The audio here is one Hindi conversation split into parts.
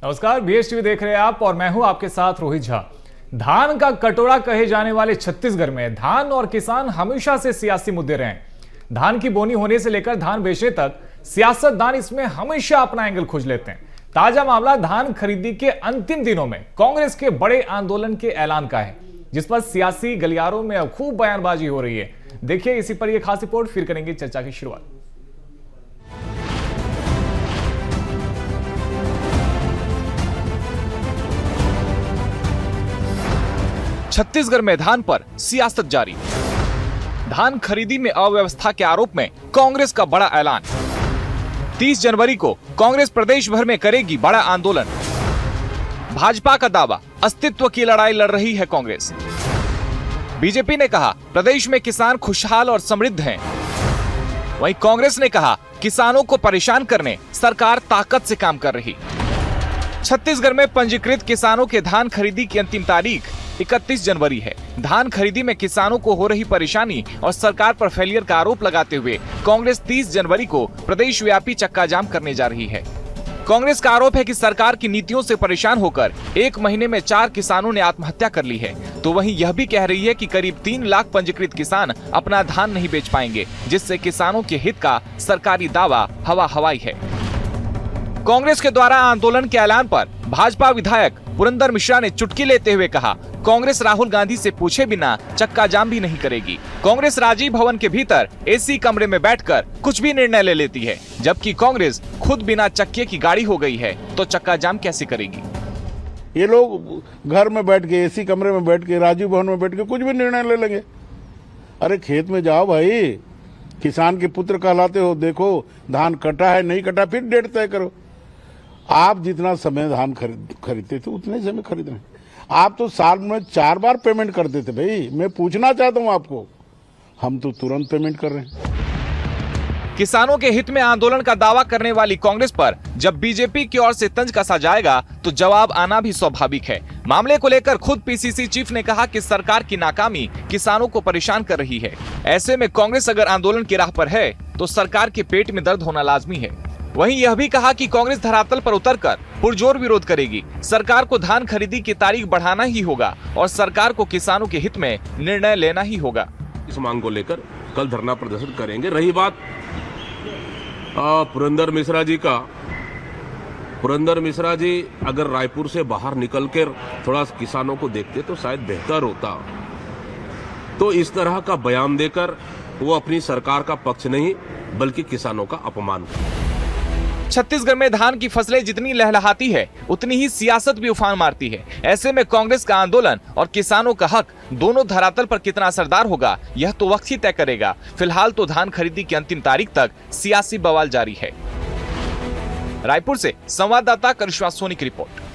नमस्कार, बीएस टीवी देख रहे हैं आप और मैं हूं आपके साथ रोहित झा। धान का कटोरा कहे जाने वाले छत्तीसगढ़ में धान और किसान हमेशा से सियासी मुद्दे रहे हैं। धान की बोनी होने से लेकर धान बेचने तक सियासतदान इसमें हमेशा अपना एंगल खोज लेते हैं। ताजा मामला धान खरीदी के अंतिम दिनों में कांग्रेस के बड़े आंदोलन के ऐलान का है, जिस पर सियासी गलियारों में अब खूब बयानबाजी हो रही है। देखिए इसी पर यह खास रिपोर्ट, फिर करेंगे चर्चा की शुरुआत। छत्तीसगढ़ में धान पर सियासत जारी। धान खरीदी में अव्यवस्था के आरोप में कांग्रेस का बड़ा ऐलान। 30 जनवरी को कांग्रेस प्रदेश भर में करेगी बड़ा आंदोलन। भाजपा का दावा, अस्तित्व की लड़ाई लड़ रही है कांग्रेस। बीजेपी ने कहा प्रदेश में किसान खुशहाल और समृद्ध हैं। वहीं कांग्रेस ने कहा किसानों को परेशान करने सरकार ताकत से काम कर रही। छत्तीसगढ़ में पंजीकृत किसानों के धान खरीदी की अंतिम तारीख 31 जनवरी है। धान खरीदी में किसानों को हो रही परेशानी और सरकार पर फेलियर का आरोप लगाते हुए कांग्रेस 30 जनवरी को प्रदेश व्यापी चक्का जाम करने जा रही है। कांग्रेस का आरोप है कि सरकार की नीतियों से परेशान होकर 1 महीने में 4 किसानों ने आत्महत्या कर ली है। तो वहीं यह भी कह रही है कि करीब 3 लाख पंजीकृत किसान अपना धान नहीं बेच पाएंगे, जिससे किसानों के हित का सरकारी दावा हवा हवाई है। कांग्रेस के द्वारा आंदोलन के ऐलान पर भाजपा विधायक पुरंदर मिश्रा ने चुटकी लेते हुए कहा, कांग्रेस राहुल गांधी से पूछे बिना चक्का जाम भी नहीं करेगी। कांग्रेस राजीव भवन के भीतर एसी कमरे में बैठकर कुछ भी निर्णय ले लेती है, जबकि कांग्रेस खुद बिना चक्के की गाड़ी हो गई है तो चक्का जाम कैसे करेगी। ये लोग घर में बैठ के, एसी कमरे में बैठ के, राजीव भवन में बैठ के कुछ भी निर्णय ले लेंगे। अरे खेत में जाओ भाई, किसान के पुत्र कहलाते हो, देखो धान कटा है नहीं कटा, फिर डेट तय करो। आप जितना समय धान खरीदते थे उतने समय खरीद रहे हैं। आप तो साल में 4 बार पेमेंट करते थे भाई। मैं पूछना चाहता हूं आपको, हम तो तुरंत पेमेंट कर रहे हैं। किसानों के हित में आंदोलन का दावा करने वाली कांग्रेस पर जब बीजेपी की ओर से तंज कसा जाएगा तो जवाब आना भी स्वाभाविक है। मामले को लेकर खुद पीसीसी चीफ ने कहा कि सरकार की नाकामी किसानों को परेशान कर रही है। ऐसे में कांग्रेस अगर आंदोलन की राह पर है तो सरकार के पेट में दर्द होना लाजमी है। वहीं यह भी कहा कि कांग्रेस धरातल पर उतरकर पुरजोर विरोध करेगी। सरकार को धान खरीदी की तारीख बढ़ाना ही होगा और सरकार को किसानों के हित में निर्णय लेना ही होगा। इस मांग को लेकर कल धरना प्रदर्शन करेंगे। रही बात पुरंदर मिश्रा जी का, पुरंदर मिश्रा जी अगर रायपुर से बाहर निकलकर थोड़ा किसानों को देखते तो शायद बेहतर होता। तो इस तरह का बयान देकर वो अपनी सरकार का पक्ष नहीं बल्कि किसानों का अपमान करते। छत्तीसगढ़ में धान की फसलें जितनी लहलहाती है उतनी ही सियासत भी उफान मारती है। ऐसे में कांग्रेस का आंदोलन और किसानों का हक दोनों धरातल पर कितना असरदार होगा यह तो वक्त ही तय करेगा। फिलहाल तो धान खरीदी की अंतिम तारीख तक सियासी बवाल जारी है। रायपुर से संवाददाता करिश्मा सोनी की रिपोर्ट।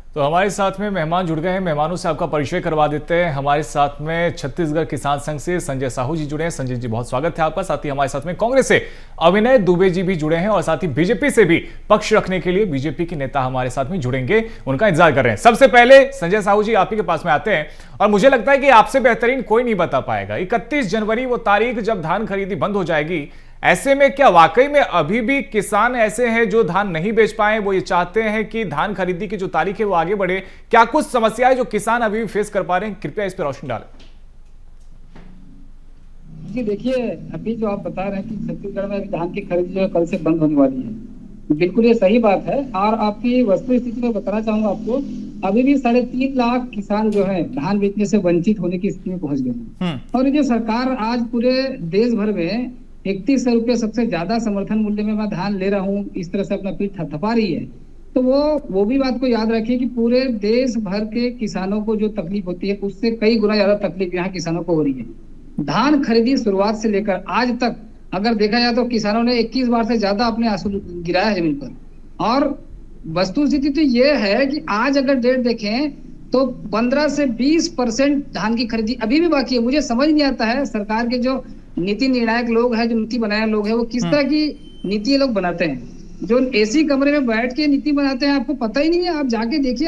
तो हमारे साथ में मेहमान जुड़ गए हैं, मेहमानों से आपका परिचय करवा देते हैं। हमारे साथ में छत्तीसगढ़ किसान संघ से संजय साहू जी जुड़े हैं। संजय जी बहुत स्वागत है आपका। साथ ही हमारे साथ में कांग्रेस से अविनय दुबे जी भी जुड़े हैं और साथ ही बीजेपी से भी पक्ष रखने के लिए बीजेपी के नेता हमारे साथ में जुड़ेंगे, उनका इंतजार कर रहे हैं। सबसे पहले संजय साहू जी आप ही के पास में आते हैं और मुझे लगता है कि आपसे बेहतरीन कोई नहीं बता पाएगा 31 जनवरी वो तारीख जब धान खरीदी बंद हो जाएगी। ऐसे में क्या वाकई में अभी भी किसान ऐसे हैं जो धान नहीं बेच पाए, वो ये चाहते हैं कि धान खरीदी की जो तारीख है वो आगे बढ़े? क्या कुछ समस्याएं जो किसान अभी भी फेस कर पा रहे हैं, कृपया इस पर रोशनी डालें। जी देखिए, अभी जो आप बता रहे हैं कि छत्तीसगढ़ में धान की खरीदी जो है कल से बंद होने वाली है, बिल्कुल ये सही बात है। और आपकी वस्तु स्थिति में बताना चाहूंगा आपको, अभी भी 3.5 लाख किसान जो है धान बेचने से वंचित होने की स्थिति में पहुंच गए हैं। और ये जो सरकार आज पूरे देश भर में 3100 रुपये सबसे ज्यादा समर्थन मूल्य में मैं धान ले रहा हूँ, इस तरह से अपना पीठ थपथपा रही है, तो वो भी बात को याद रखिए कि पूरे देश भर के किसानों को जो तकलीफ होती है उससे कई गुना ज्यादा तकलीफ यहाँ किसानों को हो रही है। धान खरीदी शुरुआत से लेकर आज तक अगर देखा जाए तो किसानों ने 21 बार से ज्यादा अपने आंसू गिराया जमीन पर। और वस्तु स्थिति तो ये है कि आज अगर डेट देखें तो 15 से 20% धान की खरीदी अभी भी बाकी है। मुझे समझ नहीं आता है सरकार के जो नीति निर्णायक लोग हैं, जो नीति बनाए लोग हैं, वो किस तरह की नीति ये लोग बनाते हैं। जो एसी कमरे में बैठ के नीति बनाते हैं आपको पता ही नहीं है। आप जाके देखिए,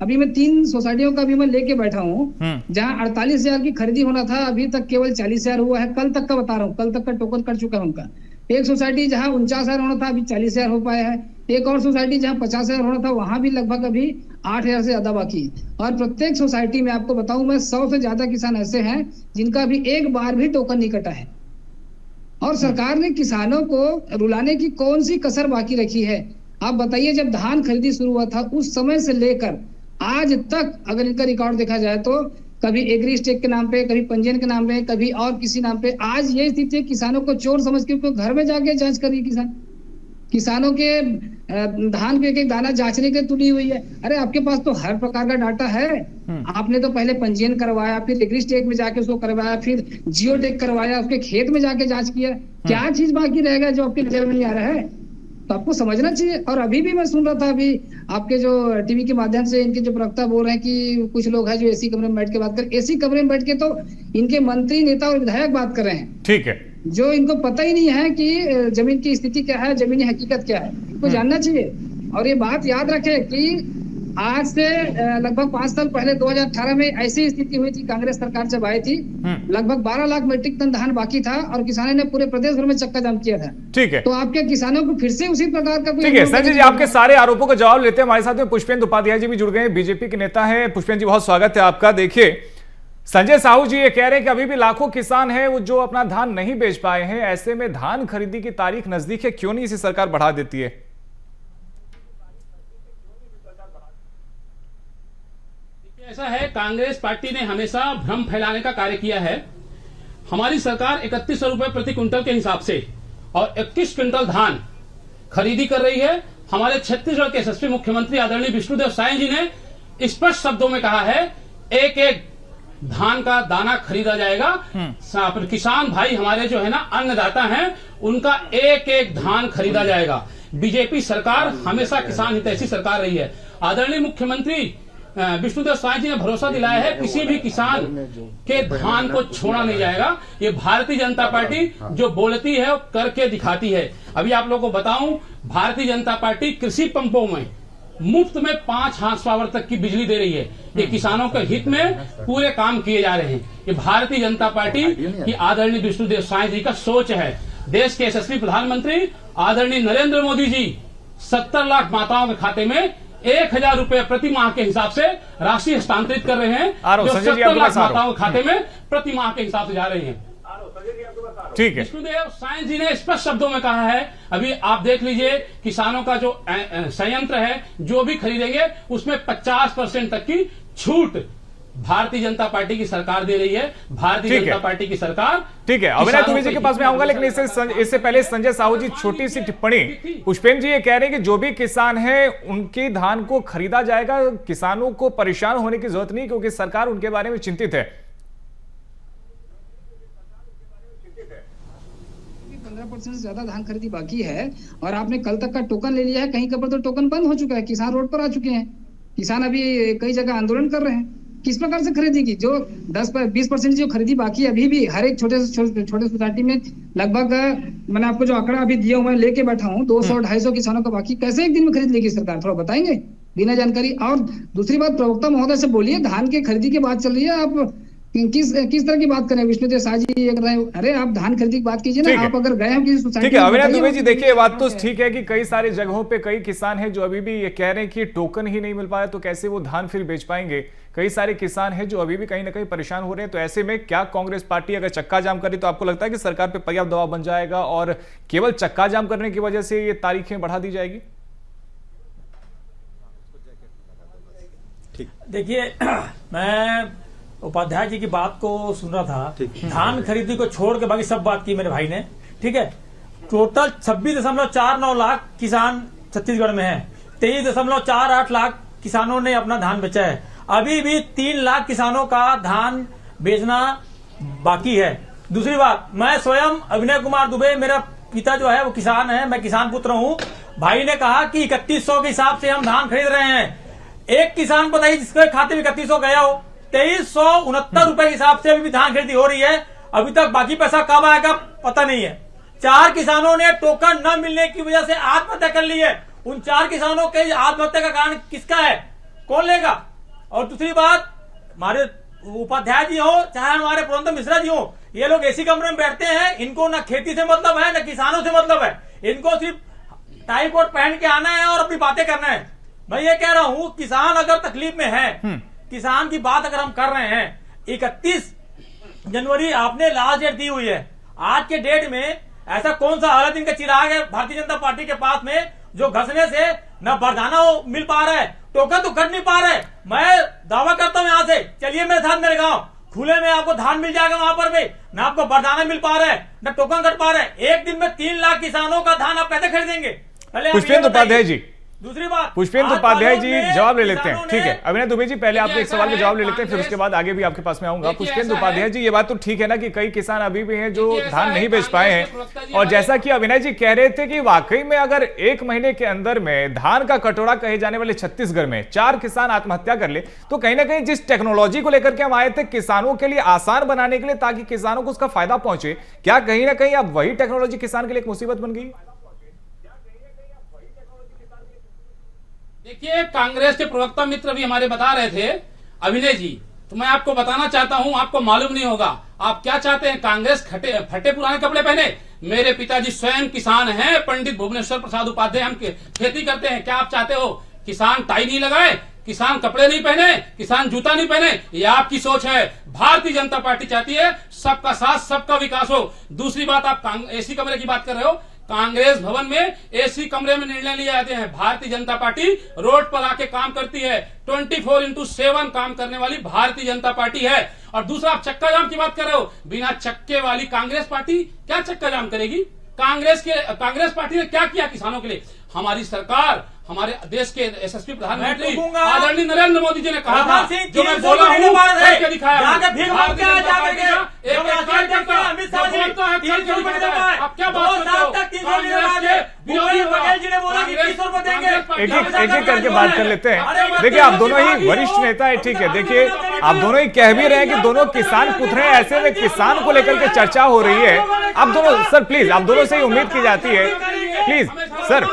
अभी मैं 3 सोसाइटियों का भी मैं लेके बैठा हूँ जहाँ 48,000 की खरीदी होना था, अभी तक केवल 40,000 हुआ है। कल तक का बता रहा हूँ, कल तक का टोकन कट चुका है उनका। एक सोसाइटी जहाँ 49,000 होना था, अभी 40,000 हो पाया है। एक और सोसाइटी जहाँ 50,000 होना था वहां भी लगभग अभी 8,000 से ज्यादा बाकी है। और प्रत्येक सोसाइटी में आपको बताऊं मैं 100 से ज्यादा किसान ऐसे हैं जिनका अभी एक बार भी टोकन नहीं कटा है। और सरकार ने किसानों को रुलाने की कौन सी कसर बाकी रखी है? आप बताइए, जब धान खरीदी शुरू हुआ था उस समय से लेकर आज तक अगर इनका रिकॉर्ड देखा जाए तो कभी एग्री स्टेक के नाम पे, कभी पंजीयन के नाम पे, कभी और किसी नाम पे, आज ये स्थिति है किसानों को चोर समझ के घर में जाके जांच कर रही है। किसानों के धान के एक दाना जांचने के लिए तुली हुई है। अरे आपके पास तो हर प्रकार का डाटा है। आपने तो पहले पंजीयन करवाया, फिर एग्री स्टेक में जाके उसको करवाया, फिर जियो टेक करवाया, उसके खेत में जाके जांच किया। क्या चीज बाकी रहेगा जो आपके नजर में नहीं आ रहा है? तो आपको समझना चाहिए। और अभी भी मैं सुन रहा था, अभी आपके जो टीवी के माध्यम से इनके जो प्रवक्ता बोल रहे हैं कि कुछ लोग हैं जो एसी कमरे में बैठ के बात कर। एसी कमरे में बैठ के तो इनके मंत्री, नेता और विधायक बात कर रहे हैं। ठीक है, जो इनको पता ही नहीं है कि जमीन की स्थिति क्या है, जमीनी हकीकत क्या है, इनको जानना चाहिए। और ये बात याद रखें कि आज से लगभग 5 साल पहले 2018 में ऐसी स्थिति हुई थी, कांग्रेस सरकार जब आई थी, लगभग 12 लाख मीट्रिक टन धान बाकी था और किसानों ने पूरे प्रदेश भर में चक्का जाम किया था। ठीक है, तो आपके किसानों को फिर से उसी प्रकार का ठीक है संजय जी, आपके सारे आरोपों का जवाब लेते हैं। हमारे साथ में पुष्पेंद्र उपाध्याय जी भी जुड़ गए हैं, बीजेपी के नेता है। पुष्पेंद्र जी, बहुत स्वागत है आपका। देखिए, संजय साहू जी ये कह रहे हैं कि अभी भी लाखों किसान हैं वो जो अपना धान नहीं बेच पाए हैं। ऐसे में धान खरीदी की तारीख नजदीक है, क्यों नहीं इसे सरकार बढ़ा देती है? ऐसा है, कांग्रेस पार्टी ने हमेशा भ्रम फैलाने का कार्य किया है। हमारी सरकार 3100 रुपए प्रति क्विंटल के हिसाब से और 21 क्विंटल धान खरीदी कर रही है। हमारे छत्तीसगढ़ के यशस्वी मुख्यमंत्री आदरणीय विष्णुदेव साय जी ने स्पष्ट शब्दों में कहा है, एक एक धान का दाना खरीदा जाएगा। किसान भाई हमारे जो है ना अन्नदाता हैं, उनका एक एक धान खरीदा जाएगा। बीजेपी सरकार हमेशा किसान हितैषी सरकार रही है। आदरणीय मुख्यमंत्री विष्णुदेव साय जी ने भरोसा दिलाया है, किसी भी किसान के धान को छोड़ा नहीं जाएगा। ये भारतीय जनता पार्टी जो बोलती है वो करके दिखाती है। अभी आप लोगों को बताऊं, भारतीय जनता पार्टी कृषि पंपों में मुफ्त में 5 हार्स पावर तक की बिजली दे रही है। ये किसानों के हित में पूरे काम किए जा रहे हैं। ये भारतीय जनता पार्टी की आदरणीय विष्णुदेव साय जी का सोच है। देश के यशस्वी प्रधानमंत्री आदरणीय नरेंद्र मोदी जी 70 लाख माताओं के खाते में 1,000 रुपए प्रति माह के हिसाब से राशि हस्तांतरित कर रहे हैं, जो 70 लाख माताओं के खाते में प्रति माह के हिसाब से जा रहे हैं। ठीक है, विष्णुदेव साय जी ने स्पष्ट शब्दों में कहा है। अभी आप देख लीजिए, किसानों का जो संयंत्र है जो भी खरीदेंगे उसमें 50% तक की छूट भारतीय जनता पार्टी की सरकार दे रही है। भारतीय जनता पार्टी की सरकार। ठीक है, अविनाश दुबे जी के पास में आऊंगा, लेकिन इससे पहले संजय साहू जी छोटी सी टिप्पणी। पुष्पेंद्र जी ये कह रहे हैं कि जो भी किसान है उनके धान को खरीदा जाएगा, किसानों को परेशान होने की जरूरत नहीं क्योंकि सरकार उनके बारे में चिंतित है। 15% से ज्यादा धान खरीदी बाकी है और आपने कल तक का टोकन ले लिया है। कहीं पर तो टोकन बंद हो चुका है, किसान रोड पर आ चुके हैं। किसान अभी कई जगह आंदोलन कर रहे हैं। किस प्रकार से खरीदेगी? जो 10-20% जो खरीदी बाकी है अभी भी हर एक छोटे सोसाइटी में लगभग, मैंने आपको जो आंकड़ा अभी दिया हुआ है लेके बैठा हूँ, 200-250 किसानों का बाकी कैसे एक दिन में खरीद लेगी सरकार? थोड़ा बताएंगे बिना जानकारी। और दूसरी बात, प्रवक्ता महोदय से बोलिए, धान की खरीदी की बात चल रही है, आप किस तरह की बात करें? विष्णुदेव साय जी अरे आप धान खरीदी की बात कीजिए ना। आप अगर गए हो किसी सोसाइटी। ठीक है अविनाश दुबे जी, देखिए बात तो ठीक है कि कई सारी जगहों पे कई किसान हैं जो अभी भी ये कह रहे हैं कि टोकन ही नहीं मिल पाया तो कैसे वो धान फिर बेच पाएंगे। कई सारे किसान हैं जो अभी भी कहीं ना कहीं परेशान हो रहे हैं। तो ऐसे में क्या कांग्रेस पार्टी अगर चक्का जाम करे तो आपको लगता है कि सरकार पे पर्याप्त दबाव बन जाएगा और केवल चक्का जाम करने की वजह से ये तारीखें बढ़ा दी जाएगी? देखिए, मैं उपाध्याय जी की बात को सुन रहा था। धान खरीदी को छोड़ के बाकी सब बात की मेरे भाई ने। ठीक है, टोटल 26.49 लाख किसान छत्तीसगढ़ में है। 23.48 लाख किसानों ने अपना धान बेचा है। अभी भी 3 लाख किसानों का धान बेचना बाकी है। दूसरी बात, मैं स्वयं अविनय कुमार दुबे, मेरा पिता जो है वो किसान है, मैं किसान पुत्र हूँ। भाई ने कहा कि 3100 के हिसाब से हम धान खरीद रहे हैं। एक किसान बताइए जिसके खाते में 3100 गया हो। 2369 रुपए के हिसाब से अभी भी धान खरीदी हो रही है। अभी तक बाकी पैसा कब आएगा पता नहीं है। 4 किसानों ने टोकन न मिलने की वजह से आत्महत्या कर ली है। उन 4 किसानों के आत्महत्या का कारण किसका है? कौन लेगा? और दूसरी बात, हमारे उपाध्याय जी हो चाहे हमारे पुरंदर मिश्रा जी हो, ये लोग एसी कमरे में बैठते हैं। इनको ना खेती से मतलब है ना किसानों से मतलब है। इनको सिर्फ टाई कोट पहन के आना है और अपनी बातें करना है। मैं ये कह रहा हूं, किसान अगर तकलीफ में है, किसान की बात अगर हम कर रहे हैं, 31 जनवरी आपने लास्ट डेट दी हुई है। आज के डेट में ऐसा कौन सा हालत इनका चिराग है भारतीय जनता पार्टी के पास में जो घसने से न बरदाना मिल पा रहा है, टोकन तो कट नहीं पा रहा है। मैं दावा करता हूं यहां से, चलिए मेरे साथ मेरे गांव खुले में आपको धान मिल जाएगा, वहां पर भी न आपको बरदाना मिल पा रहा है न टोकन कट पा रहा है। एक दिन में 3 लाख किसानों का धान आप कैसे खरीदेंगे? पहले पुष्पेंद्र उपाध्याय जी, दूसरी बात, पुष्पेंद्र उपाध्याय जी जवाब ले लेते हैं, ठीक है। अभिनय दुबे जी पहले आपके एक सवाल का जवाब ले लेते हैं, फिर उसके बाद आगे भी आपके पास में आऊंगा। पुष्पेंद्र उपाध्याय जी, ये बात तो ठीक है ना कि कई किसान अभी भी हैं जो धान नहीं बेच पाए हैं, और जैसा कि अभिनय जी कह रहे थे कि वाकई में अगर 1 महीने के अंदर में धान का कटोरा कहे जाने वाले छत्तीसगढ़ में 4 किसान आत्महत्या कर ले, तो कहीं ना कहीं जिस टेक्नोलॉजी को लेकर के हम आए थे किसानों के लिए आसान बनाने के लिए ताकि किसानों को उसका फायदा पहुंचे, क्या कहीं ना कहीं अब वही टेक्नोलॉजी किसान के लिए एक मुसीबत बन गई? देखिए, कांग्रेस के प्रवक्ता मित्र भी हमारे बता रहे थे अभिनय जी, तो मैं आपको बताना चाहता हूं, आपको मालूम नहीं होगा आप क्या चाहते हैं। कांग्रेस फटे पुराने कपड़े पहने? मेरे पिताजी स्वयं किसान हैं, पंडित भुवनेश्वर प्रसाद उपाध्याय, हम खेती करते हैं। क्या आप चाहते हो किसान टाई नहीं लगाए, किसान कपड़े नहीं पहने, किसान जूता नहीं पहने? ये आपकी सोच है। भारतीय जनता पार्टी चाहती है सबका साथ सबका विकास हो। दूसरी बात, आप एसी कमरे की बात कर रहे हो, कांग्रेस भवन में एसी कमरे में निर्णय लिए जाते हैं। भारतीय जनता पार्टी रोड पर आके काम करती है, 24/7 काम करने वाली भारतीय जनता पार्टी है। और दूसरा, आप चक्का जाम की बात कर रहे हो, बिना चक्के वाली कांग्रेस पार्टी क्या चक्का जाम करेगी? कांग्रेस पार्टी ने क्या किया किसानों के लिए? हमारी सरकार, हमारे देश के यशस्वी प्रधानमंत्री आदरणीय नरेंद्र मोदी जी ने कहा था, जो मैं बोला हूँ करके दिखाया। आप क्या बात एक एक करके बात कर लेते हैं। देखिए, आप दोनों ही वरिष्ठ नेता है, ठीक है। देखिए, आप दोनों ही कह भी रहे हैं कि दोनों किसान पुत्र हैं, ऐसे में किसान को लेकर के चर्चा हो रही है। आप दोनों सर प्लीज, आप दोनों से ही उम्मीद की जाती है, प्लीज सर।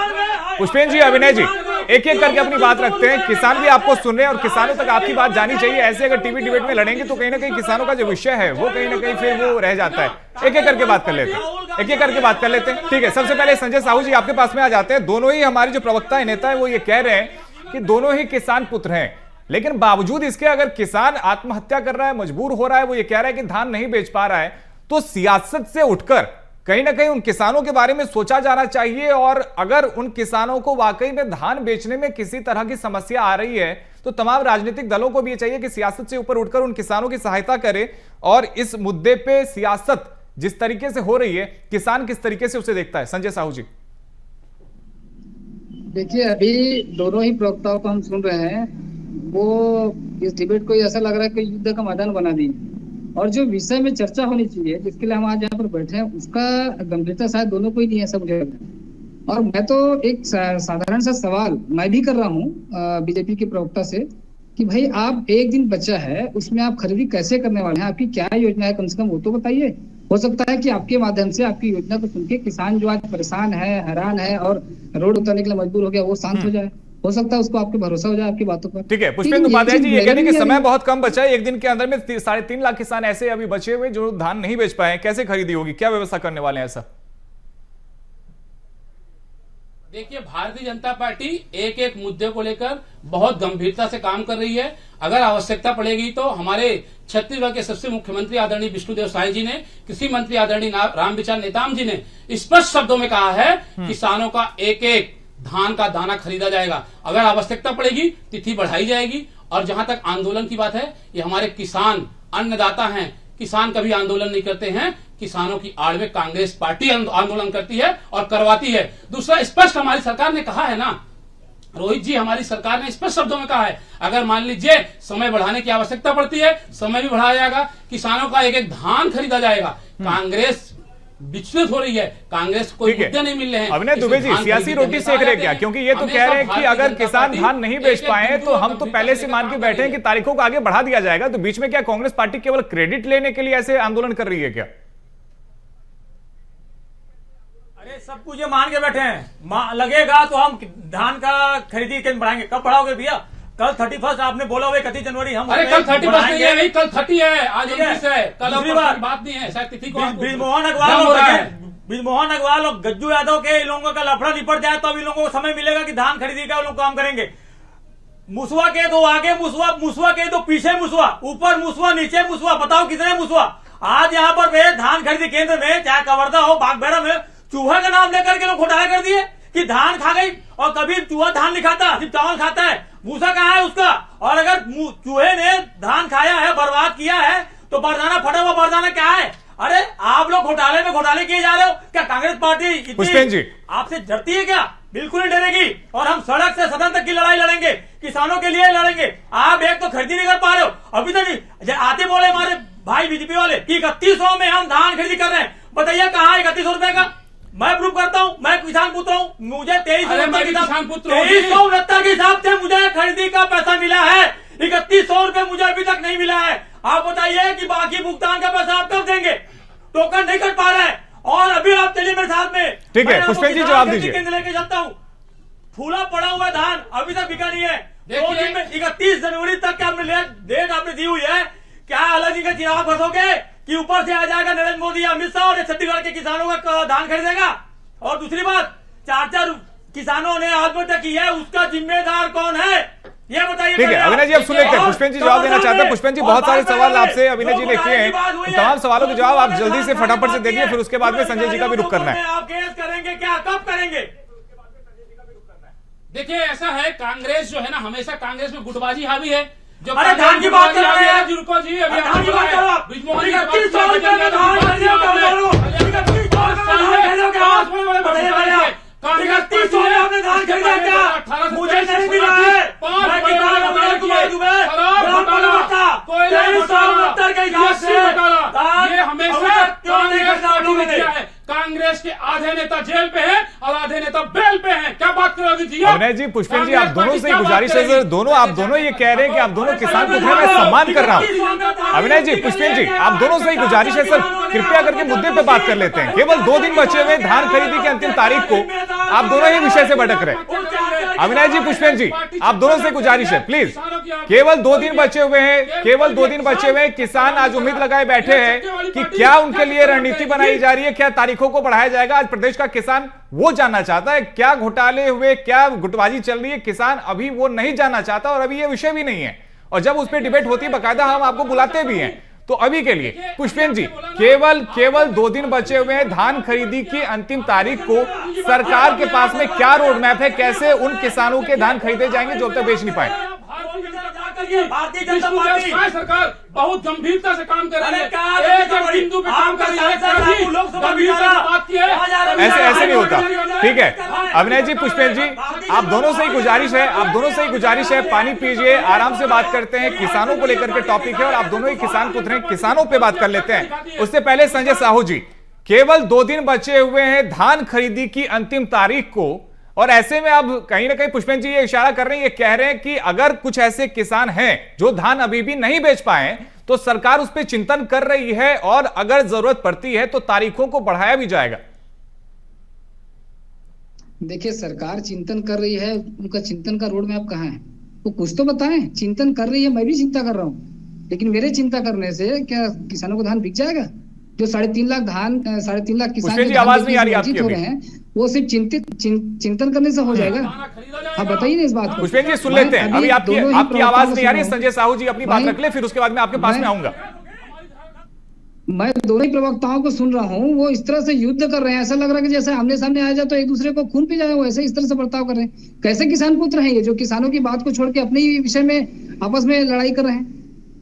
पुष्पेंद्र जी, अभिनय जी, एक एक करके अपनी बात रखते हैं। किसान भी आपको सुन रहे हैं और किसानों तक आपकी बात जानी चाहिए। ऐसे अगर टीवी डिबेट में लड़ेंगे तो कहीं ना कहीं किसानों का जो विषय है वो कहीं ना कहीं फिर वो रह जाता है। एक एक करके बात कर लेते हैं, एक एक करके बात कर लेते हैं, ठीक है। सबसे पहले संजय साहू जी आपके पास में आ जाते हैं। दोनों ही हमारे जो प्रवक्ता है, नेता है, वो ये कह रहे हैं कि दोनों ही किसान पुत्र हैं, लेकिन बावजूद इसके अगर किसान आत्महत्या कर रहा है, मजबूर हो रहा है, वो ये कह रहा है कि धान नहीं बेच पा रहा है, तो सियासत से उठकर कहीं ना कहीं उन किसानों के बारे में सोचा जाना चाहिए। और अगर उन किसानों को वाकई में धान बेचने में किसी तरह की समस्या आ रही है तो तमाम राजनीतिक दलों को भी ये चाहिए कि सियासत से ऊपर उठकर उन किसानों की सहायता करे। और इस मुद्दे पे सियासत जिस तरीके से हो रही है, किसान किस तरीके से उसे देखता है? संजय साहू जी। देखिए, अभी दोनों ही प्रवक्ताओं को हम सुन रहे हैं, वो इस डिबेट को ऐसा लग रहा है कि युद्ध का मैदान बना दिए, और जो विषय में चर्चा होनी चाहिए, जिसके लिए हम आज यहाँ पर बैठे हैं, उसका गंभीरता शायद दोनों को ही नहीं है, सब मुझे लगता है। और मैं तो एक साधारण सा सवाल मैं भी कर रहा हूँ बीजेपी के प्रवक्ता से कि भाई, आप एक दिन बचा है, उसमें आप खरीदी कैसे करने वाले हैं? आपकी क्या योजना है, कम से कम वो तो बताइए। हो सकता है कि आपके माध्यम से, आपकी योजना को सुन के किसान जो आज परेशान है, हैरान है और रोड उतरने के लिए मजबूर हो गया, वो शांत हो जाए। हो सकता है उसको आपके भरोसा हो जाए आपकी बातों पर। ठीक है। पुष्पेंद्र उपाध्याय जी ये कहते हैं कि समय बहुत कम बचा है, एक दिन के अंदर में 3.5 लाख किसान ऐसे अभी बचे हुए जो धान नहीं बेच पाए, कैसे खरीदी होगी, क्या व्यवस्था करने वाले हैं ऐसा? देखिए, भारतीय जनता पार्टी एक एक मुद्दे को लेकर बहुत गंभीरता से काम कर रही है। अगर आवश्यकता पड़ेगी तो हमारे छत्तीसगढ़ के सबसे मुख्यमंत्री आदरणीय विष्णुदेव साय जी ने, कृषि मंत्री आदरणीय रामविचार नेताम जी ने स्पष्ट शब्दों में कहा है, किसानों का एक एक धान का दाना खरीदा जाएगा। अगर आवश्यकता पड़ेगी तिथि बढ़ाई जाएगी। और जहां तक आंदोलन की बात है, ये हमारे किसान अन्नदाता हैं, किसान कभी आंदोलन नहीं करते हैं। किसानों की आड़ में कांग्रेस पार्टी आंदोलन करती है और करवाती है। दूसरा, स्पष्ट हमारी सरकार ने कहा है ना, रोहित जी, हमारी सरकार ने स्पष्ट शब्दों में कहा है, अगर मान लीजिए समय बढ़ाने की आवश्यकता पड़ती है, समय भी बढ़ाया जाएगा, किसानों का एक एक धान खरीदा जाएगा। कांग्रेस विचलित हो रही है, कांग्रेस को मुद्दे नहीं मिल रहे हैं। अभिनय दुबे जी, सियासी रोटी सेक रहे क्या? क्योंकि ये तो कह रहे हैं कि अगर किसान धान नहीं बेच पाए तो हम तो पहले से मान के बैठे हैं कि तारीखों को आगे बढ़ा दिया जाएगा। तो बीच में क्या कांग्रेस पार्टी केवल क्रेडिट लेने के लिए ऐसे आंदोलन कर रही है क्या? अरे सब कुछ ये मान के बैठे हैं, लगेगा तो हम धान का खरीदी केंद्र बढ़ाएंगे। कब बढ़ाओगे भैया? कल 31 आपने बोला हुआ 31 जनवरी हम, अरे कल 31 नहीं है, कल 30 है, आज 29 है, कल बात नहीं है, शायद तिथि को ब्रिजमोहन अग्रवाल ब्रिजमोहन अग्रवाल और गज्जू यादव के इन लोगों का लफड़ा निपट जाए तो अब इन लोगों को समय मिलेगा कि धान खरीदी का लोग काम करेंगे। मुसवा के दो आगे मुसवा, मुसवा के दो पीछे मुसवा, ऊपर मुसवा नीचे मुसवा, बताओ कितने मुसवा। आज यहाँ पर धान खरीदी केंद्र में चाहे कवर्धा हो बागबेड़ा में चूहा का नाम लेकर के लोग घोटाला कर दिए कि धान खा गई, और कभी चूहा धान नहीं खाता, सिर्फ चावल खाता है। भूसा कहाँ है उसका? और अगर चूहे ने धान खाया है, बर्बाद किया है, तो बरदाना फटा हुआ बरदाना क्या है? अरे आप लोग घोटाले में घोटाले किए जा रहे हो क्या? कांग्रेस पार्टी पुष्पेंद्र जी आपसे डरती है क्या? बिल्कुल नहीं डरेगी, और हम सड़क से सदन तक की लड़ाई लड़ेंगे, किसानों के लिए लड़ेंगे। आप एक तो खरीदी नहीं कर पा रहे हो, अभी तक नहीं आते बोले हमारे भाई बीजेपी वाले कि 3100 में हम धान खरीदी कर रहे हैं। बताइए कहाँ 3100 रुपए का? मैं प्रूव करता हूँ, मैं किसान पुत्र हूँ, मुझे 2369 के हिसाब से मुझे खरीदी का पैसा मिला है। 3100 रुपए मुझे अभी तक नहीं मिला है। आप बताइए कि बाकी भुगतान का पैसा आप कब देंगे? टोकन नहीं कर पा रहे हैं, और अभी आप चलिए मेरे साथ में। ठीक है पुष्पेंद्र जी जवाब दीजिए। लेके चलता हूँ, फूला पड़ा हुआ धान अभी तक बिका नहीं है। 2 दिन में 31 जनवरी तक का डेट आपने दी हुई है। क्या अलग जी का चिराग फंसोगे कि ऊपर से आ जाएगा नरेंद्र मोदी या अमित शाह और छत्तीसगढ़ के किसानों का धान खरीदेगा? और दूसरी बात, 4 किसानों ने आत्महत्या की है, उसका जिम्मेदार कौन है ये बताइए। ठीक है अविनाश जी, अब सुन लेते हैं। पुष्पेंद्र जी जवाब देना चाहते हैं। पुष्पेंद्र जी बहुत सारे सवाल आपसे अविनाश जी ने किए हैं, तमाम सवालों के जवाब आप जल्दी से फटाफट से दे दिए, फिर उसके बाद में संजय जी का भी रुख करना है। आप केस करेंगे क्या? कब करेंगे? देखिए ऐसा है, कांग्रेस जो है ना, हमेशा कांग्रेस में गुटबाजी हावी है। जो अरे धान की बात कर रहे हैं, रुको जी, अभी धान की बात करो आप। 3100 रुपए में धान खरीदो क्या बोलो? 3100 में आपने धान खरीदा क्या? मुझे नहीं मिला है। मैं किसान हूं, तुम्हारे दुबे ये हमेशा कांग्रेस के आधे नेता जेल पे हैं और आधे नेता बेल पे हैं। क्या बात करोगे जी? अविनाश जी, पुष्पेंद्र जी, आप दोनों से गुजारिश है सर, दोनों आप दोनों ये कह रहे हैं कि आप दोनों किसान को मैं सम्मान कर रहा हूं। अविनाश जी, पुष्पेंद्र जी, आप दोनों से गुजारिश है सर, कृपया करके मुद्दे पे बात कर लेते हैं। केवल 2 दिन बचे हुए धान खरीदी की अंतिम तारीख को आप दोनों ही विषय से भटक रहे। अविनाश जी, पुष्पेंद्र जी, आप दोनों से गुजारिश है प्लीज, केवल 2 दिन बचे हुए हैं, केवल 2 दिन बचे हुए हैं। किसान आज उम्मीद लगाए बैठे हैं कि क्या उनके लिए रणनीति बनाई जा रही है, क्या तारीखों को बढ़ाया जाएगा। आज प्रदेश का किसान वो जानना चाहता है, क्या घोटाले हुए, क्या गुटबाजी चल रही है, किसान अभी वो नहीं जानना चाहता, और अभी ये विषय भी नहीं है। और जब उस पर डिबेट होती है बकायदा हम आपको बुलाते भी हैं। तो अभी के लिए पुष्पेंद्र जी, केवल 2 दिन बचे हुए हैं धान खरीदी की अंतिम तारीख को, सरकार के पास में क्या रोड मैप है, कैसे उन किसानों के धान खरीदे जाएंगे जो अब तक बेच नहीं पाए? भारतीय जनता पार्टी सरकार बहुत गंभीरता से काम कर रही है, एक बिंदु पे काम कर रही है, लोकसभा बात की है। ऐसे नहीं होता। ठीक है अविनाश जी, पुष्पेंद्र जी, आप दोनों से ही गुजारिश है, आप दोनों से ही गुजारिश है, पानी पीजिए, आराम से बात करते हैं। किसानों को लेकर के टॉपिक है और आप दोनों ही किसान पुत्र हैं, किसानों पे बात कर लेते हैं। उससे पहले संजय साहू जी, केवल 2 दिन बचे हुए हैं धान खरीदी की अंतिम तारीख को, और ऐसे में अब कहीं ना कहीं पुष्पेंद्र जी ये इशारा कर रहे हैं, ये कह रहे हैं कि अगर कुछ ऐसे किसान हैं जो धान अभी भी नहीं बेच पाए तो सरकार उस पर चिंतन कर रही है, और अगर जरूरत पड़ती है तो तारीखों को बढ़ाया भी जाएगा। देखिए सरकार चिंतन कर रही है, उनका चिंतन का रोड मैप कहाँ है वो कुछ तो बताएं। चिंतन कर रही है, मैं भी चिंता कर रहा हूँ, लेकिन मेरे चिंता करने से क्या किसानों को धान बिक जाएगा? जो 3.5 लाख धान 3.5 लाख किसान आवाज नहीं आ रही आपकी हो रहे हैं, वो सिर्फ चिंतन करने से हो जाएगा? आप बताइए ना इस बात को। पुष्पेंद्र जी सुन लेते हैं, अभी आपकी आवाज नहीं आ रही। संजय साहू जी अपनी बात रख ले, फिर उसके बाद मैं आपके पास में आऊंगा। मैं दोनों ही प्रवक्ताओं को सुन रहा हूँ, वो इस तरह से युद्ध कर रहे हैं, ऐसा लग रहा है कि जैसे आमने सामने आ जाए तो एक दूसरे को खून पी जाए, वो ऐसे इस तरह से बर्ताव कर रहे हैं। कैसे किसान पुत्र हैं ये, जो किसानों की बात को छोड़ के अपने ही विषय में आपस में लड़ाई कर रहे हैं?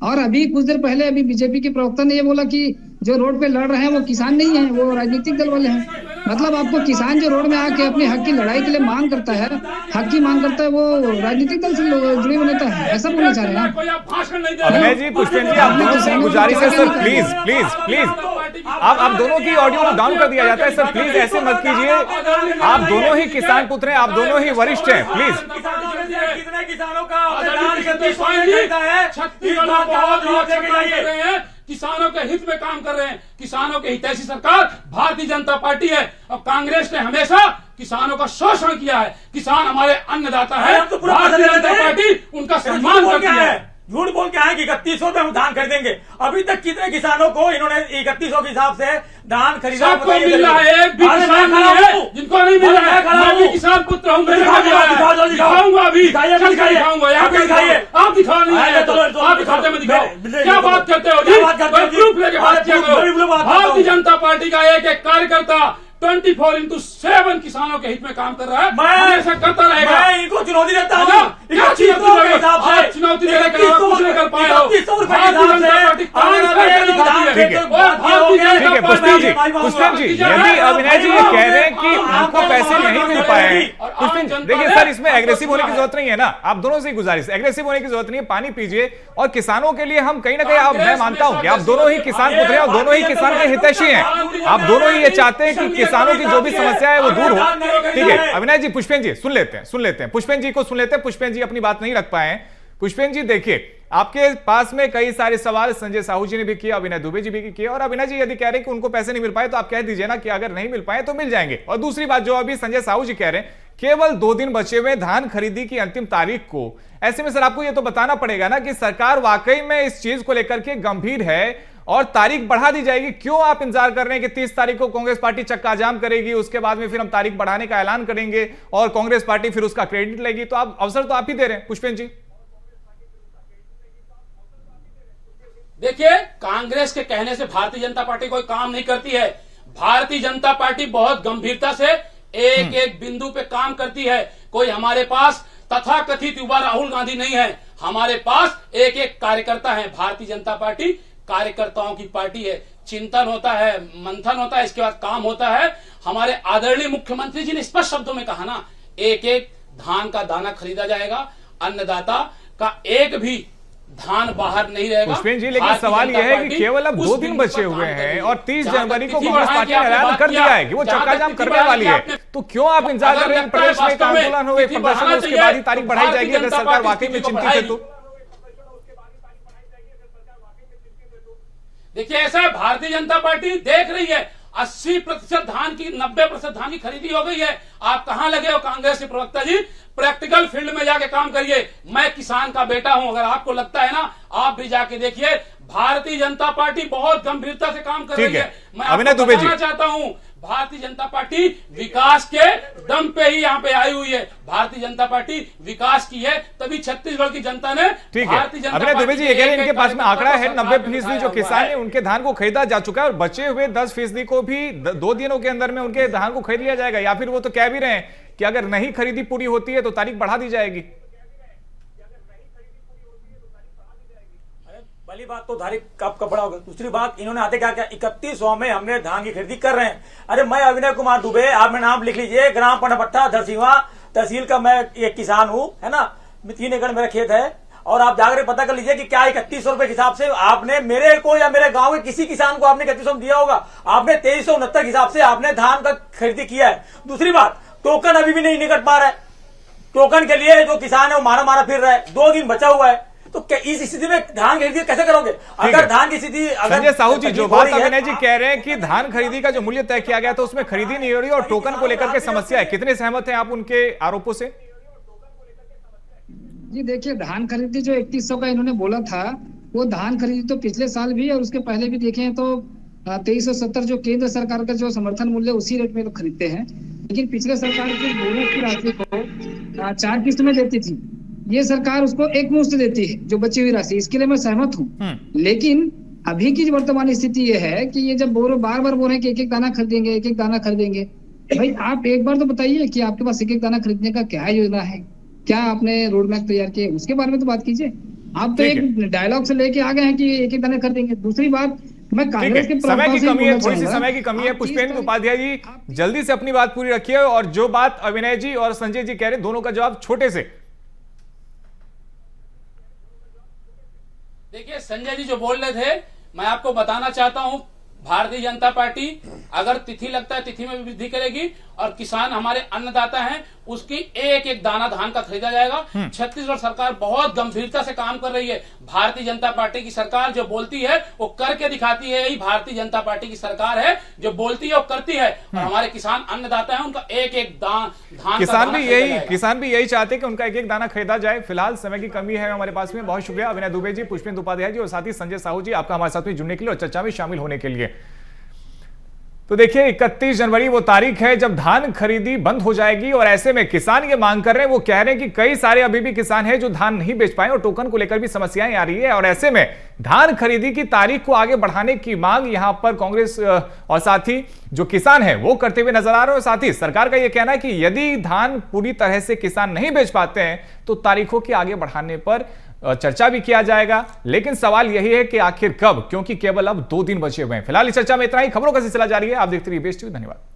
और अभी कुछ देर पहले अभी बीजेपी के प्रवक्ता ने ये बोला कि जो रोड पे लड़ रहे हैं वो किसान नहीं है, वो राजनीतिक दल वाले हैं। मतलब आपको किसान जो रोड में आके अपने हक की लड़ाई के लिए मांग करता है, हक की मांग करता है, वो राजनीतिक दल से जुड़े होता है, ऐसा बोलना चाह रहे हैं? अविनाश जी, पुष्पेंद्र जी, आप दोनों से गुजारिश है सर, प्लीज प्लीज प्लीज, आप दोनों की ऑडियो को डाउन कर दिया जाता है सर, प्लीज ऐसे मत कीजिए। आप दोनों ही किसान पुत्र हैं, आप दोनों ही वरिष्ठ हैं, प्लीज। कितने किसानों का किसानों के हित में काम कर रहे हैं, किसानों के हितैषी सरकार भारतीय जनता पार्टी है, और कांग्रेस ने हमेशा किसानों का शोषण किया है। किसान हमारे अन्नदाता है, भारतीय जनता पार्टी उनका सम्मान करती है। झूठ बोल के आए कि 3100 में हम धान खरीदेंगे। अभी तक कितने किसानों को इन्होंने 3100 के हिसाब से धान खरीदा? सबको मिल रहा है, एक भी किसान नहीं है जिनको नहीं मिल रहा है। मैं भी किसान पुत्र हूँ, दिखाऊंगा अभी, दिखाऊंगा यहाँ पे दिखाइए। आप दिखाओ, नहीं आया तो आप दिखाते में दिखाओ। क्या बात करते हो जी? प्रूफ लेके बात किया करो। भारतीय जनता पार्टी का एक एक कार्यकर्ता 24/7 किसानों के हित में काम कर रहा है। मैं ऐसा करता रहेगा। मैं इनको चुनौती देता हूँ। क्या चुनौती देकर कुछ नहीं कर पाए हो। पुष्पेंद्र जी, यदि अविनाश जी ये कह रहे हैं कि उनको पैसे नहीं मिल पाए, देखिए सर, इसमें एग्रेसिव होने की जरूरत नहीं है ना। आप दोनों से गुजारिश, एग्रेसिव होने की जरूरत नहीं है, पानी पीजिए। और किसानों के लिए हम कहीं ना कहीं, मैं मानता हूं कि आप दोनों ही किसान पुत्र हैं और दोनों ही किसान के हितैषी हैं। आप दोनों ही ये चाहते हैं कि किसानों की जो भी समस्या है वो दूर हो। ठीक है अविनाश जी, पुष्पेंद्र जी सुन लेते हैं, पुष्पेंद्र जी को सुन लेते हैं। पुष्पेंद्र जी अपनी बात नहीं रख पाए हैं। पुष्पेंद्र जी देखिए, आपके पास में कई सारे सवाल संजय साहू जी ने भी किया, अविनाश दुबे जी भी किए। और अविनाश जी यदि कह रहे हैं कि उनको पैसे नहीं मिल पाए तो आप कह दीजिए ना कि अगर नहीं मिल पाए तो मिल जाएंगे। और दूसरी बात जो अभी संजय साहू जी कह रहे हैं, केवल 2 दिन बचे हुए धान खरीदी की अंतिम तारीख को, ऐसे में सर आपको यह तो बताना पड़ेगा ना कि सरकार वाकई में इस चीज को लेकर के गंभीर है और तारीख बढ़ा दी जाएगी। क्यों आप इंतजार कर रहे हैं कि 30 तारीख को कांग्रेस पार्टी चक्का जाम करेगी, उसके बाद में फिर हम तारीख बढ़ाने का ऐलान करेंगे और कांग्रेस पार्टी फिर उसका क्रेडिट लेगी? तो आप अवसर तो आप ही दे रहे हैं पुष्पेंद्र जी। देखिए, कांग्रेस के कहने से भारतीय जनता पार्टी कोई काम नहीं करती है। भारतीय जनता पार्टी बहुत गंभीरता से एक एक बिंदु पे काम करती है। कोई हमारे पास तथाकथित युवा राहुल गांधी नहीं है, हमारे पास एक एक कार्यकर्ता है। भारतीय जनता पार्टी कार्यकर्ताओं की पार्टी है। चिंतन होता है, मंथन होता है, इसके बाद काम होता है। हमारे आदरणीय मुख्यमंत्री जी ने स्पष्ट शब्दों में कहा ना, एक एक धान का दाना खरीदा जाएगा, अन्नदाता का एक भी धान बाहर नहीं रहेगा। पुष्पेंद्र जी, लेकिन सवाल यह है कि केवल अब 2 दिन बचे हुए हैं और 30 जनवरी को कांग्रेस पार्टी ने ऐलान कर दिया है कि वो चक्का जाम करने वाली है। तो क्यों आप इंतजार कर रहे हैं? प्रदेश में आंदोलन हुए, प्रदर्शन, उसके बाद ही तारीख बढ़ाई जाएगी अगर सरकार वाकई में चिंतित है तो। देखिए, ऐसा है, भारतीय जनता पार्टी देख रही है 80% धान की, 90% धान की खरीदी हो गई है। आप कहां लगे हो कांग्रेस के प्रवक्ता जी? प्रैक्टिकल फील्ड में जाके काम करिए। मैं किसान का बेटा हूं, अगर आपको लगता है ना, आप भी जाके देखिए। भारतीय जनता पार्टी बहुत गंभीरता से काम कर रही है। मैं आपको बताना चाहता हूं, भारतीय जनता पार्टी विकास के दम पे ही यहाँ पे आई हुई है। भारतीय जनता पार्टी विकास की है, तभी छत्तीसगढ़ की जनता ने भारतीय जनता पार्टी। दुबे जी ये कह रहे हैं इनके पास में आंकड़ा है 90% जो किसान है उनके धान को खरीदा जा चुका है और बचे हुए 10% को भी 2 दिनों के अंदर में उनके धान को खरीद लिया जाएगा। या फिर वो तो कह भी रहे हैं कि अगर नहीं खरीदी पूरी होती है तो तारीख बढ़ा दी जाएगी। पहली बात तो तारीख कब बड़ा होगा। दूसरी बात, इन्होंने आते क्या 3100 में हमने धान की खरीदी कर रहे हैं। अरे मैं अविनय कुमार दुबे, आप में नाम लिख लीजिए, ग्राम पनपट्टा धरसीवा तहसील का मैं एक किसान हूँ, है ना। 3 एकड़ मेरा खेत है और आप जाकर पता कर लीजिए कि क्या 3100 रुपए के हिसाब से आपने मेरे को या मेरे गांव के किसी किसान को आपने 3100 दिया होगा। आपने 2369 के हिसाब से आपने धान का खरीदी किया है। दूसरी बात, टोकन अभी भी नहीं निकट पा रहा है। टोकन के लिए जो किसान है वो मारा मारा फिर रहा है। 2 दिन बचा हुआ है, तो इस स्थिति में धान खरीदी कैसे करोगे? अगर धान की स्थिति, संजय साहू जी जो बात अविनय जी कह रहे हैं कि धान खरीदी का जो मूल्य तय किया गया था उसमें खरीदी नहीं हो रही और टोकन को लेकर के समस्या है, कितने सहमत हैं आप उनके आरोपों से? जी देखिए, धान खरीदी जो 3100 का इन्होंने बोला था, वो धान खरीदी तो पिछले साल भी और उसके पहले भी देखें तो 2370 जो केंद्र सरकार का जो समर्थन मूल्य उसी रेट में लोग खरीदते हैं। लेकिन पिछले सरकार की बोनस की राशि को 4 किस्त में देती थी, ये सरकार उसको एक मुश्त देती है जो बची हुई राशि। इसके लिए मैं सहमत हूँ, लेकिन अभी की वर्तमान स्थिति ये है कि ये जब बार बार बोल रहे हैं कि एक एक दाना खरीदेंगे, एक एक दाना खरीदेंगे, भाई आप एक बार तो बताइए कि आपके पास एक एक दाना खरीदने का क्या योजना है, क्या आपने रोड मैप तैयार किया, उसके बारे में तो बात कीजिए। आप तो एक डायलॉग से लेके आ गए हैं कि एक एक दाना खरीदेंगे। दूसरी बात, मैं कांग्रेस के समय की कमी है, थोड़ी सी समय की कमी है। पुष्पेंद्र उपाध्याय जी जल्दी से अपनी बात पूरी रखिए और जो बात अविनय जी और संजय जी कह रहे हैं दोनों का जवाब छोटे से। देखिए, संजय जी जो बोल रहे थे, मैं आपको बताना चाहता हूं, भारतीय जनता पार्टी अगर तिथि लगता है तिथि में भी वृद्धि करेगी और किसान हमारे अन्नदाता हैं, उसकी एक एक दाना धान का खरीदा जाएगा। छत्तीसगढ़ सरकार बहुत गंभीरता से काम कर रही है। भारतीय जनता पार्टी की सरकार जो बोलती है वो करके दिखाती है। यही भारतीय जनता पार्टी की सरकार है जो बोलती है वो करती है। और हमारे किसान अन्नदाता है, उनका एक एक धान किसान भी यही चाहते हैं कि उनका एक एक दाना खरीदा जाए। फिलहाल समय की कमी है हमारे पास में। बहुत शुक्रिया अभिनय दुबे जी, पुष्पेंद्र उपाध्याय जी और साथ ही संजय साहू जी, आपका हमारे साथ में जुड़ने के लिए और चर्चा में शामिल होने के लिए। तो देखिए 31 जनवरी वो तारीख है जब धान खरीदी बंद हो जाएगी और ऐसे में किसान ये मांग कर रहे हैं, वो कह रहे हैं कि कई सारे अभी भी किसान हैं जो धान नहीं बेच पाए और टोकन को लेकर भी समस्याएं आ रही है। और ऐसे में धान खरीदी की तारीख को आगे बढ़ाने की मांग यहां पर कांग्रेस और साथ ही जो किसान है वो करते हुए नजर आ रहे हैं। और साथ ही सरकार का यह कहना है कि यदि धान पूरी तरह से किसान नहीं बेच पाते हैं तो तारीखों के आगे बढ़ाने पर चर्चा भी किया जाएगा। लेकिन सवाल यही है कि आखिर कब, क्योंकि केवल अब 2 दिन बचे हुए हैं। फिलहाल इस चर्चा में इतना ही। खबरों का सिलसिला जारी है, आप देखते रहिए बेस्ट टीवी। धन्यवाद।